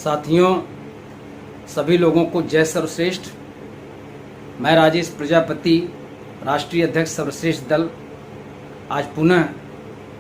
साथियों, सभी लोगों को जय सर्वश्रेष्ठ। मैं राजेश प्रजापति, राष्ट्रीय अध्यक्ष सर्वश्रेष्ठ दल, आज पुनः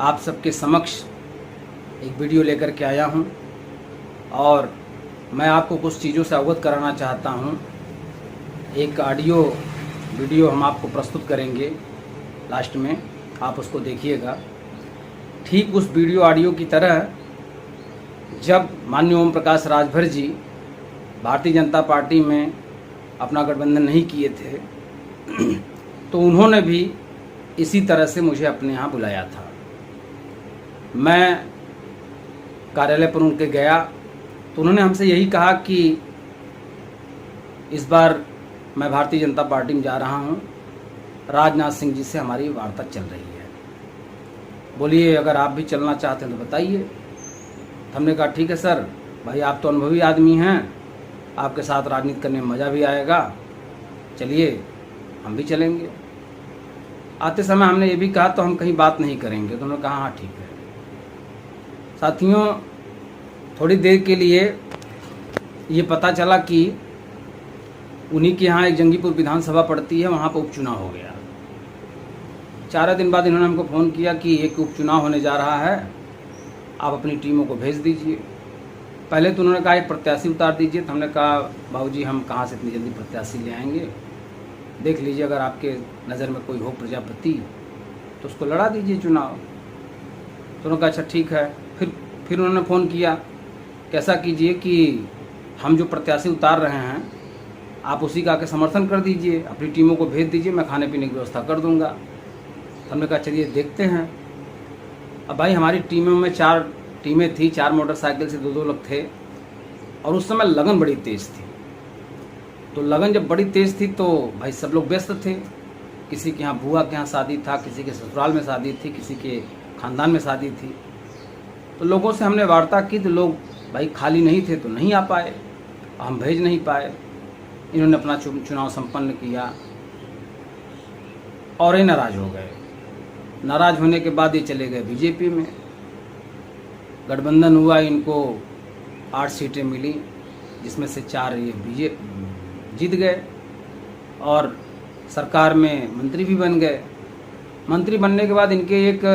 आप सबके समक्ष एक वीडियो लेकर के आया हूं और मैं आपको कुछ चीज़ों से अवगत कराना चाहता हूं। एक ऑडियो वीडियो हम आपको प्रस्तुत करेंगे, लास्ट में आप उसको देखिएगा। ठीक उस वीडियो ऑडियो की तरह जब माननीय ओम प्रकाश राजभर जी भारतीय जनता पार्टी में अपना गठबंधन नहीं किए थे तो उन्होंने भी इसी तरह से मुझे अपने यहाँ बुलाया था। मैं कार्यालय पर उनके गया तो उन्होंने हमसे यही कहा कि इस बार मैं भारतीय जनता पार्टी में जा रहा हूँ, राजनाथ सिंह जी से हमारी वार्ता चल रही है, बोलिए अगर आप भी चलना चाहते हैं तो बताइए। हमने कहा ठीक है सर, भाई आप तो अनुभवी आदमी हैं, आपके साथ राजनीति करने में मज़ा भी आएगा, चलिए हम भी चलेंगे। आते समय हमने ये भी कहा तो हम कहीं बात नहीं करेंगे, तो उन्होंने कहा हाँ ठीक है। साथियों, थोड़ी देर के लिए ये पता चला कि उन्हीं के यहाँ एक जंगीपुर विधानसभा पड़ती है, वहाँ पर उपचुनाव हो गया। 4 दिन बाद इन्होंने हमको फ़ोन किया कि एक उपचुनाव होने जा रहा है, आप अपनी टीमों को भेज दीजिए। पहले तो उन्होंने कहा एक प्रत्याशी उतार दीजिए, तो हमने कहा बाबूजी हम कहाँ से इतनी जल्दी प्रत्याशी ले आएंगे, देख लीजिए अगर आपके नज़र में कोई हो प्रजापति तो उसको लड़ा दीजिए चुनाव। तो उन्होंने कहा अच्छा ठीक है। फिर उन्होंने फ़ोन किया, कैसा कीजिए कि हम जो प्रत्याशी उतार रहे हैं आप उसी का आके समर्थन कर दीजिए, अपनी टीमों को भेज दीजिए, मैं खाने पीने की व्यवस्था कर दूँगा। तो हमने कहा चलिए देखते हैं। अब भाई हमारी टीमों में 4 टीमें थी, 4 मोटरसाइकिल से 2-2 लोग थे और उस समय लगन बड़ी तेज़ थी। तो लगन जब बड़ी तेज़ थी तो भाई सब लोग व्यस्त थे। किसी के यहाँ बुआ के यहाँ शादी था, किसी के ससुराल में शादी थी, किसी के खानदान में शादी थी। तो लोगों से हमने वार्ता की तो लोग भाई खाली नहीं थे तो नहीं आ पाए, हम भेज नहीं पाए। इन्होंने अपना चुनाव संपन्न किया और ये नाराज़ हो गए। नाराज़ होने के बाद ये चले गए बीजेपी में। गठबंधन हुआ, इनको 8 सीटें मिली, जिसमें से 4 ये जीत गए और सरकार में मंत्री भी बन गए। मंत्री बनने के बाद इनके एक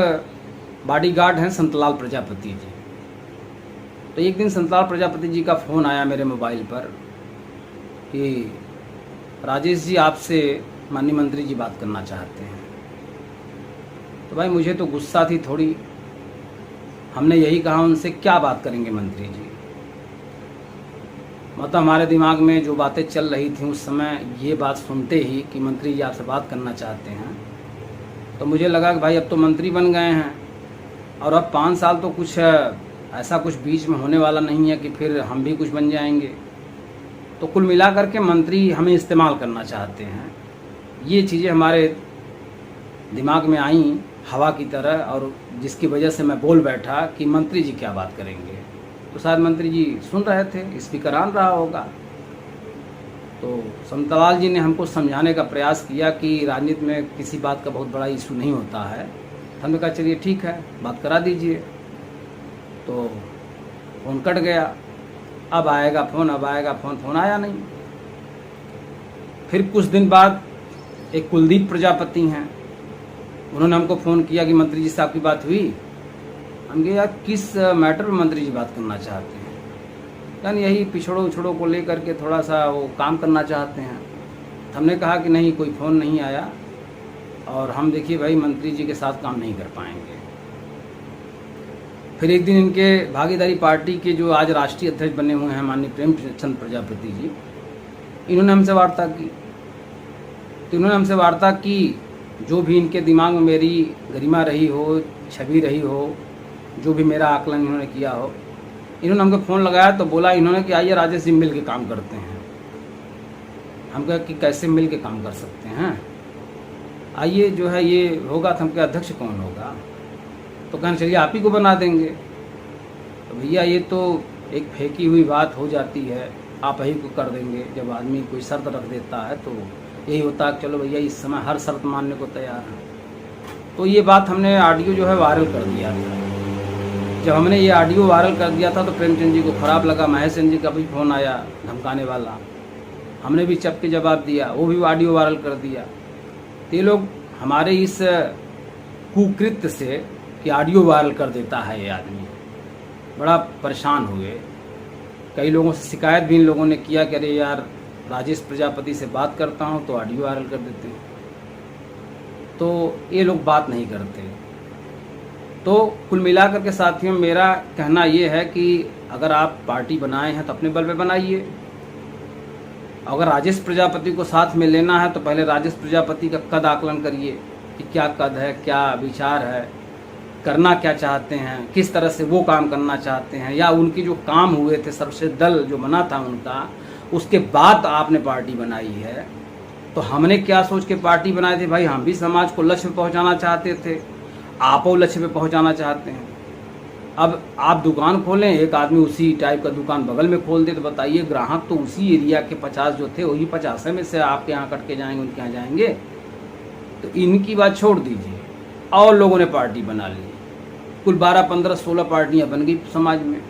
बॉडीगार्ड हैं संतलाल प्रजापति जी। तो एक दिन संतलाल प्रजापति जी का फ़ोन आया मेरे मोबाइल पर कि राजेश जी आपसे माननीय मंत्री जी बात करना चाहते हैं। तो भाई मुझे तो गुस्सा थी थोड़ी। हमने यही कहा उनसे, क्या बात करेंगे मंत्री जी। मतलब हमारे दिमाग में जो बातें चल रही थी उस समय, ये बात सुनते ही कि मंत्री जी आपसे बात करना चाहते हैं, तो मुझे लगा कि भाई अब तो मंत्री बन गए हैं और अब 5 साल तो कुछ ऐसा कुछ बीच में होने वाला नहीं है कि फिर हम भी कुछ बन जाएंगे। तो कुल मिलाकर के मंत्री हमें इस्तेमाल करना चाहते हैं। ये चीज़ें हमारे दिमाग में आई हवा की तरह, और जिसकी वजह से मैं बोल बैठा कि मंत्री जी क्या बात करेंगे। तो शायद मंत्री जी सुन रहे थे, स्पीकर ऑन रहा होगा। तो संतलाल जी ने हमको समझाने का प्रयास किया कि राजनीति में किसी बात का बहुत बड़ा इशू नहीं होता है। हमने कहा चलिए ठीक है, बात करा दीजिए। तो फ़ोन कट गया, अब आएगा फ़ोन, अब आएगा फ़ोन, फ़ोन आया नहीं। फिर कुछ दिन बाद एक कुलदीप प्रजापति हैं, उन्होंने हमको फ़ोन किया कि मंत्री जी से आपकी बात हुई। हम कहे यार किस मैटर में मंत्री जी बात करना चाहते हैं। यानी यही पिछड़ों को लेकर के थोड़ा सा वो काम करना चाहते हैं। हमने कहा कि नहीं, कोई फ़ोन नहीं आया और हम देखिए भाई मंत्री जी के साथ काम नहीं कर पाएंगे। फिर एक दिन इनके भागीदारी पार्टी के जो आज राष्ट्रीय अध्यक्ष बने हुए हैं माननीय प्रेमचंद प्रजापति जी, इन्होंने हमसे वार्ता की। तो इन्होंने हमसे वार्ता की, जो भी इनके दिमाग में मेरी गरिमा रही हो, छवि रही हो, जो भी मेरा आकलन इन्होंने किया हो, इन्होंने हमको फ़ोन लगाया तो बोला इन्होंने कि आइए राजेश जी मिल के काम करते हैं। हम कहा कि कैसे मिल के काम कर सकते हैं, आइए जो है ये होगा। तो हम कहा अध्यक्ष कौन होगा, तो कहना चलिए आप ही को बना देंगे। तो भैया ये तो एक फेंकी हुई बात हो जाती है, आप ही को कर देंगे। जब आदमी कोई शर्त रख देता है तो यही होता है चलो भैया इस समय हर शर्त मानने को तैयार है। तो ये बात हमने ऑडियो जो है वायरल कर दिया था। जब हमने ये ऑडियो वायरल कर दिया था तो प्रेमचंद जी को खराब लगा, महेश चंद जी का भी फ़ोन आया धमकाने वाला, हमने भी चप के जवाब दिया, वो भी ऑडियो वायरल कर दिया। तो ये लोग हमारे इस कुकृत्य से कि ऑडियो वायरल कर देता है ये आदमी, बड़ा परेशान हुए। कई लोगों से शिकायत भी इन लोगों ने किया कि अरे यार राजेश प्रजापति से बात करता हूँ तो ऑडियो वायरल कर देते हैं। तो ये लोग बात नहीं करते। तो कुल मिलाकर के साथियों मेरा कहना ये है कि अगर आप पार्टी बनाए हैं तो अपने बल पे बनाइए। अगर राजेश प्रजापति को साथ में लेना है तो पहले राजेश प्रजापति का कद आकलन करिए कि क्या कद है, क्या विचार है, करना क्या चाहते हैं, किस तरह से वो काम करना चाहते हैं, या उनके जो काम हुए थे सर्वश्रेष्ठ दल जो बना था उनका, उसके बाद आपने पार्टी बनाई है। तो हमने क्या सोच के पार्टी बनाए थे भाई, हम भी समाज को लक्ष्य पे पहुंचाना चाहते थे, आप वो लक्ष्य पे पहुंचाना चाहते हैं। अब आप दुकान खोलें, एक आदमी उसी टाइप का दुकान बगल में खोल दे तो बताइए ग्राहक तो उसी एरिया के 50 जो थे वही 50 में से आपके यहाँ कट के जाएंगे, उनके यहाँ जाएंगे। तो इनकी बात छोड़ दीजिए, और लोगों ने पार्टी बना ली, कुल 12, 15, 16 पार्टियाँ बन गई समाज में।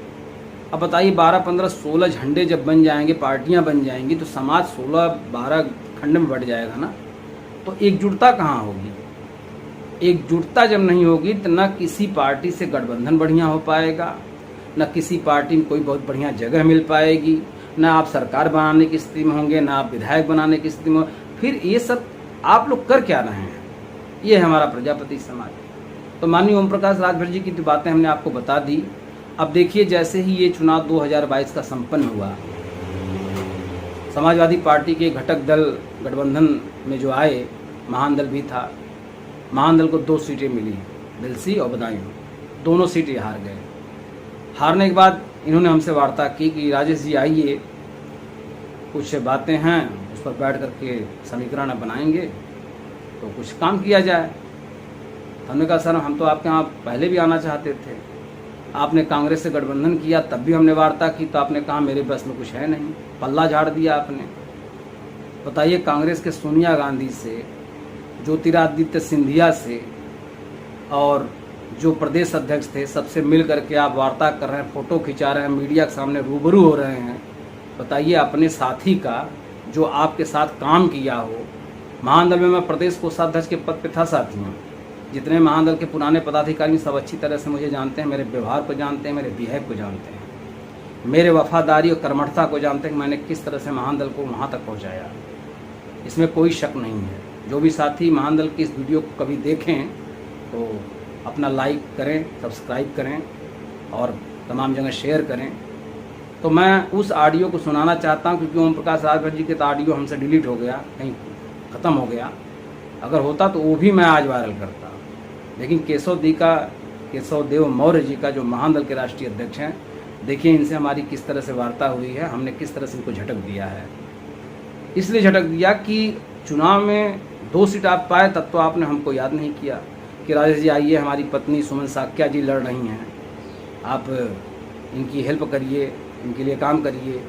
अब बताइए 12, 15, 16 झंडे जब बन जाएंगे, पार्टियाँ बन जाएंगी तो समाज 16, 12 खंड में बढ़ जाएगा ना। तो एकजुटता कहाँ होगी? एकजुटता जब नहीं होगी तो न किसी पार्टी से गठबंधन बढ़िया हो पाएगा, न किसी पार्टी में कोई बहुत बढ़िया जगह मिल पाएगी, न आप सरकार बनाने की स्थिति में होंगे, न आप विधायक बनाने की स्थिति में। फिर ये सब आप लोग कर क्या रहे हैं? ये है हमारा प्रजापति समाज। तो माननीय ओम प्रकाश राजभर जी की जो बातें हमने आपको बता दी। अब देखिए जैसे ही ये चुनाव 2022 का संपन्न हुआ, समाजवादी पार्टी के घटक दल गठबंधन में जो आए, महान दल भी था, महान दल को 2 सीटें मिली, दिलसी और बदायूं, दोनों सीटें हार गए। हारने के बाद इन्होंने हमसे वार्ता की कि राजेश जी आइए, कुछ बातें हैं उस पर बैठ करके समीकरण बनाएंगे तो कुछ काम किया जाए। हमने कहा सर हम तो आपके यहाँ पहले भी आना चाहते थे, आपने कांग्रेस से गठबंधन किया तब भी हमने वार्ता की तो आपने कहा मेरे बस में कुछ है नहीं, पल्ला झाड़ दिया आपने। बताइए कांग्रेस के सोनिया गांधी से, ज्योतिरादित्य सिंधिया से और जो प्रदेश अध्यक्ष थे सबसे मिल करके आप वार्ता कर रहे हैं, फोटो खिंचा रहे हैं, मीडिया के सामने रूबरू हो रहे हैं। बताइए अपने साथी का जो आपके साथ काम किया हो। महान दल में मैं प्रदेश कोषाध्यक्ष के पद पे था साथियों। जितने महान दल के पुराने पदाधिकारी सब अच्छी तरह से मुझे जानते हैं, मेरे व्यवहार को जानते हैं, मेरे बिहेव को जानते हैं, मेरे वफादारी और कर्मठता को जानते हैं कि मैंने किस तरह से महान दल को वहाँ तक पहुँचाया। इसमें कोई शक नहीं है। जो भी साथी महान दल की इस वीडियो को कभी देखें तो अपना लाइक करें, सब्सक्राइब करें और तमाम जगह शेयर करें। तो मैं उस ऑडियो को सुनाना चाहता हूं क्योंकि ओम प्रकाश राजभर जी के तो ऑडियो हमसे डिलीट हो गया, कहीं ख़त्म हो गया। अगर होता तो वो भी मैं आज वायरल करता। लेकिन केशव देव मौर्य जी का जो महान दल के राष्ट्रीय अध्यक्ष हैं, देखिए इनसे हमारी किस तरह से वार्ता हुई है, हमने किस तरह से इनको झटक दिया है। इसलिए झटक दिया कि चुनाव में 2 सीट आप पाए तब तो आपने हमको याद नहीं किया कि राजेश जी आइए, हमारी पत्नी सुमन साक्या जी लड़ रही हैं, आप इनकी हेल्प करिए, इनके लिए काम करिए।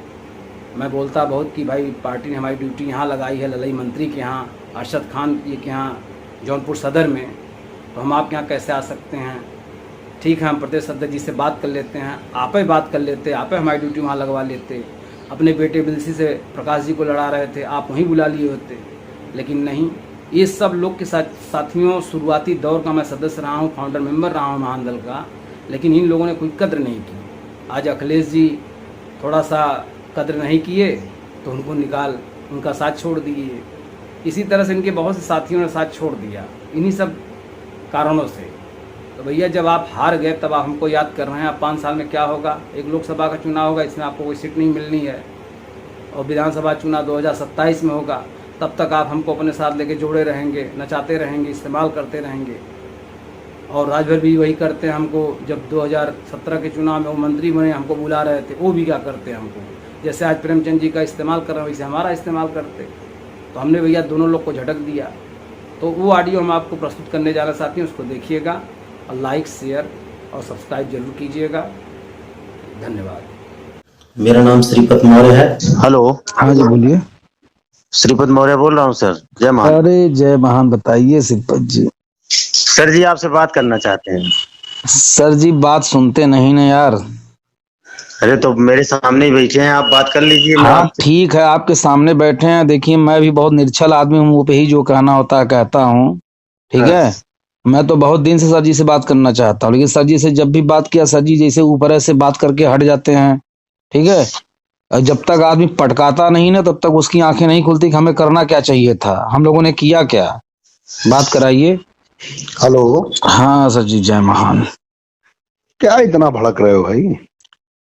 मैं बोलता बहुत कि भाई पार्टी ने हमारी ड्यूटी यहाँ लगाई है, ललई मंत्री के यहाँ, अरशद खान जी के यहाँ जौनपुर सदर में, तो हम आपके यहाँ कैसे आ सकते हैं? ठीक है हम प्रदेश अध्यक्ष जी से बात कर लेते हैं, आप ही बात कर लेते, आप ही हमारी ड्यूटी वहाँ लगवा लेते। अपने बेटे बिलसी से प्रकाश जी को लड़ा रहे थे, आप वहीं बुला लिए होते। लेकिन नहीं, ये सब लोग के साथियों शुरुआती दौर का मैं सदस्य रहा हूँ, फाउंडर मेंबर रहा हूँ महान दल का, लेकिन इन लोगों ने कोई कद्र नहीं की। आज अखिलेश जी थोड़ा सा कद्र नहीं किए तो उनको निकाल, उनका साथ छोड़ दिए। इसी तरह से इनके बहुत से साथियों ने साथ छोड़ दिया इन्हीं सब कारणों से। तो भैया जब आप हार गए तब आप हमको याद कर रहे हैं। अब 5 साल में क्या होगा? एक लोकसभा का चुनाव होगा, इसमें आपको कोई सीट नहीं मिलनी है, और विधानसभा चुनाव 2027 में होगा। तब तक आप हमको अपने साथ लेके जोड़े रहेंगे, नचाते रहेंगे, इस्तेमाल करते रहेंगे। और राजभर भी वही करते हैं हमको। जब 2017 के चुनाव में वो मंत्री बने, हमको बुला रहे थे, वो भी क्या करते हैं हमको, जैसे आज प्रेमचंद जी का इस्तेमाल कर रहे हैं वैसे हमारा इस्तेमाल करते। तो हमने भैया दोनों लोग को झटक दिया। तो वो ऑडियो हम आपको प्रस्तुत करने जा रहे साथियों, उसको देखिएगा और लाइक, शेयर और सब्सक्राइब जरूर कीजिएगा। धन्यवाद। मेरा नाम श्रीपत मौर्य है। हेलो, हाँ जी बोलिए। श्रीपत मौर्य बोल रहा हूँ सर। जय महान। अरे जय महान, बताइए श्रीपत जी। सर जी आपसे बात करना चाहते हैं। सर जी बात सुनते नहीं ना यार। अरे तो मेरे सामने ही बैठे हैं, आप बात कर लीजिए। मैं हाँ आपसे ठीक है, आपके सामने बैठे हैं। देखिए मैं भी बहुत निर्छल आदमी हूँ, मुंह पे ही जो कहना होता है कहता हूँ। ठीक हाँ, है। मैं तो बहुत दिन से सर जी से बात करना चाहता हूँ, लेकिन सर जी से जब भी बात किया सर जी जैसे ऊपर से बात करके हट जाते हैं। ठीक है। और जब तक आदमी पटकाता नहीं ना तब तक उसकी आंखें नहीं खुलती कि हमें करना क्या चाहिए था, हम लोगों ने किया क्या। बात कराइए। हेलो। हाँ सर जी, जय महान। क्या इतना भड़क रहे हो भाई?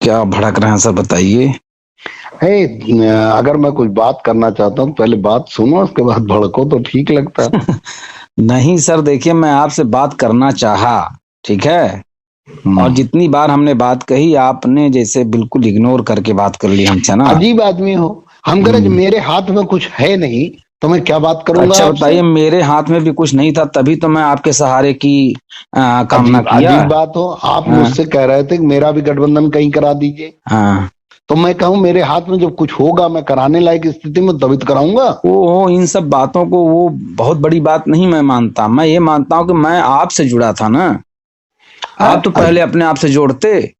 क्या भड़क रहे हैं सर, बताइए। हे, अगर मैं कुछ बात करना चाहता हूँ पहले बात सुनो, उसके बाद भड़को तो ठीक लगता है। नहीं सर, देखिए मैं आपसे बात करना चाहा। ठीक है। और जितनी बार हमने बात कही आपने जैसे बिल्कुल इग्नोर करके बात कर ली हमसे ना। अजीब आदमी हो। हम कह रहे हम्म। मेरे हाथ में कुछ है नहीं तो मैं क्या बात करूंगा अच्छा आपसे? बताइए, मेरे हाथ में भी कुछ नहीं था तभी तो मैं आपके सहारे की कामना अजीब किया। अजीब बात हो। आप हाँ। मुझसे कह रहे थे कि मेरा भी गठबंधन कहीं करा दीजिए, हाँ। तो मैं कहूँ मेरे हाथ में जब कुछ होगा मैं कराने लायक स्थिति में तभी तो कराऊंगा। वो इन सब बातों को वो बहुत बड़ी बात नहीं मैं मानता। मैं ये मानता हूँ कि मैं आपसे जुड़ा था ना। आप तो पहले अपने आप से जोड़ते।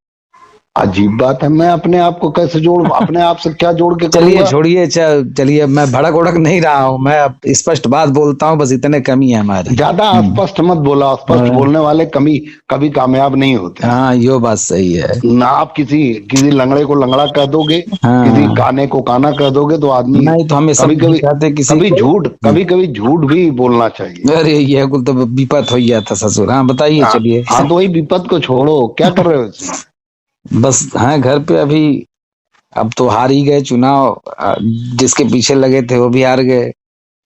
अजीब बात है, मैं अपने आप को कैसे जोड़, अपने आप से क्या जोड़ के चलिए करूंगा? छोड़िए, चलिए मैं भड़क उड़क नहीं रहा हूँ, मैं अब स्पष्ट बात बोलता हूँ, बस इतने कमी है हमारी। ज्यादा स्पष्ट मत बोला, स्पष्ट हाँ। बोलने वाले कभी कभी कामयाब नहीं होते हैं। हाँ, यो बात सही है। ना आप किसी किसी लंगड़े को लंगड़ा कह दोगे, किसी हाँ। काने को काना कह दोगे तो आदमी नहीं तो हम ये सब कभी नहीं कभी कहते किसी कभी को। झूठ कभी कभी झूठ भी बोलना चाहिए। अरे ये कुल तो विपत हो गया था ससुर। हाँ बताइए, हाँ। चलिए। हाँ, तो वही विपत को छोड़ो, क्या कर रहे हो इस समय? बस हैं घर पे अभी। अब तो हार ही गए चुनाव। जिसके पीछे लगे थे वो भी हार गए।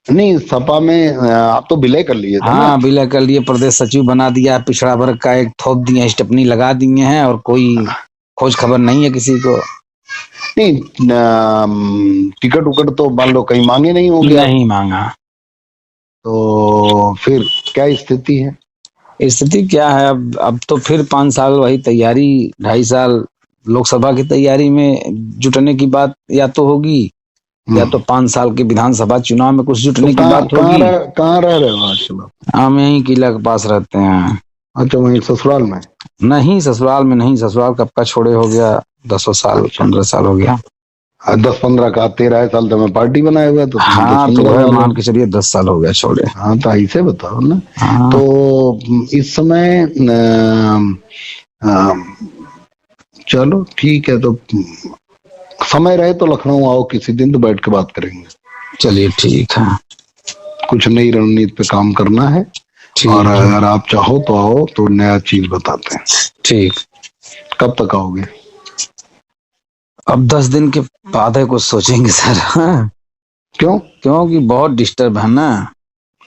नहीं, सपा में आप तो विलय कर लिए थे ना? हाँ विलय कर लिए, प्रदेश सचिव बना दिया, पिछड़ा वर्ग का एक थोप दिए, स्टेपनी लगा दिए हैं, और कोई खोज खबर नहीं है किसी को। नहीं, टिकट उकट तो मान लो कहीं मांगे नहीं होंगे आप। नहीं मांगा। तो फिर क्या स्थिति है? स्थिति क्या है, अब तो फिर 5 साल वही तैयारी, 2.5 साल लोकसभा की तैयारी में जुटने की बात या तो होगी, या तो 5 साल के विधानसभा चुनाव में कुछ तो जुटने की कहाँ बात होगी। कहाँ रह रहे हो आजकल आप? हम यहीं किला के पास रहते हैं। अच्छा, वहीं ससुराल में? नहीं ससुराल में नहीं, ससुराल कब का छोड़े हो गया, 10 साल अच्छा, 15 साल हो गया। 10-15 का 13 साल तो मैं पार्टी बनाए हुए तो तुम दस हाँ तो पंद्रह वह साल हो। मान के चलिए 10 साल हो गया छोड़े। हाँ, तो ऐसे बताओ ना। हाँ। तो इस समय चलो ठीक है, तो समय रहे तो लखनऊ आओ किसी दिन, तो बैठ के बात करेंगे। चलिए ठीक है। कुछ नई रणनीति पे काम करना है, और ठीक है। अगर आप चाहो तो आओ, तो नया चीज बताते हैं। ठीक। कब तक आओगे? अब 10 दिन के बाद है कुछ सोचेंगे सर। हाँ। क्यों? क्योंकि बहुत डिस्टर्ब है ना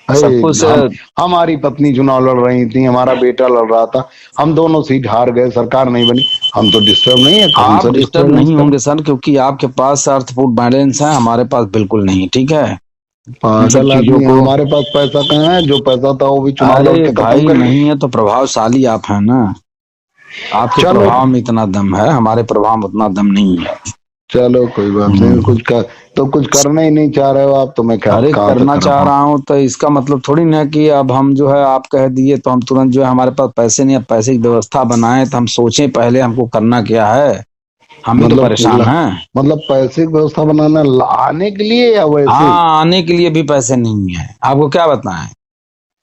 सब अरे कुछ। हमारी पत्नी चुनाव लड़ रही थी, हमारा बेटा लड़ रहा था, हम दोनों सीट हार गए, सरकार नहीं बनी। हम तो डिस्टर्ब नहीं है, कौन सा आप डिस्टर्ब डिस्टर्बेंस नहीं कर? होंगे सर, क्योंकि आपके पास अर्थपूर्ण बैलेंस है, हमारे पास बिल्कुल नहीं। ठीक है। इन सब पागल चीजों आदमी, को। हमारे पास पैसा कहाँ है? जो पैसा था वो भी चुनाव लड़ अरे के खत्म भाई कर नहीं दिया। है तो प्रभावशाली आप हैं ना। आपके चलो, प्रभाव में इतना दम है, हमारे प्रभाव में उतना दम नहीं है। चलो कोई बात नहीं। हम्म। कुछ करना ही नहीं चाह रहे हो आप, तो मैं क्या अरे कहाँ तक करना कर चाह पाऊँ? रहा हूँ तो इसका मतलब थोड़ी ना कि अब हम जो है आप कह दिए तो हम तुरंत जो है हमारे पास पैसे नहीं, अब पैसे की व्यवस्था बनाए तो हम सोचें पहले हमको करना क्या है। हम भी तो मतलब परेशान हैं। मतलब पैसे की व्यवस्था बनाना लाने के लिए या वैसे ही? हाँ आने के लिए भी पैसे नहीं है, आपको क्या बताएं।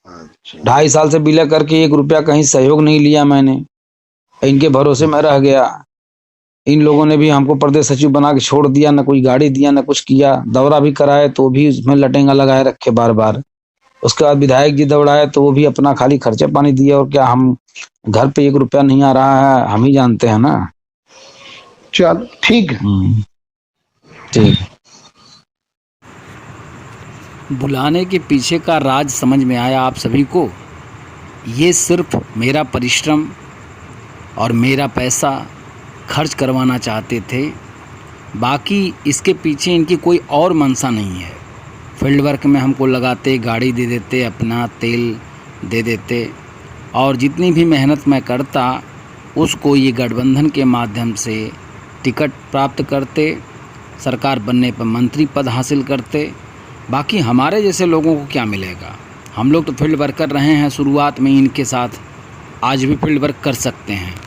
अच्छा। 2.5 साल से बिला करके 1 रुपया कहीं सहयोग नहीं लिया मैंने। इनके भरोसे में रह गया। इन लोगों ने भी हमको प्रदेश सचिव बना के छोड़ दिया, ना कोई गाड़ी दिया ना कुछ किया, दौरा भी कराए तो भी उसमें लटेंगा लगाए रखे बार बार। उसके बाद विधायक जी दौड़ाए तो वो भी अपना खाली खर्चे पानी दिए, और क्या हम घर पे 1 रुपया नहीं आ रहा है हम ही जानते हैं ना। चल ठीक है। ठीक। बुलाने के पीछे का राज समझ में आया आप सभी को। ये सिर्फ मेरा परिश्रम और मेरा पैसा खर्च करवाना चाहते थे, बाकी इसके पीछे इनकी कोई और मंशा नहीं है। फील्ड वर्क में हमको लगाते, गाड़ी दे देते, अपना तेल दे देते, और जितनी भी मेहनत मैं करता उसको ये गठबंधन के माध्यम से टिकट प्राप्त करते, सरकार बनने पर मंत्री पद हासिल करते। बाकी हमारे जैसे लोगों को क्या मिलेगा? हम लोग तो फील्ड वर्कर रहे हैं शुरुआत में इनके साथ, आज भी फील्ड वर्क कर सकते हैं।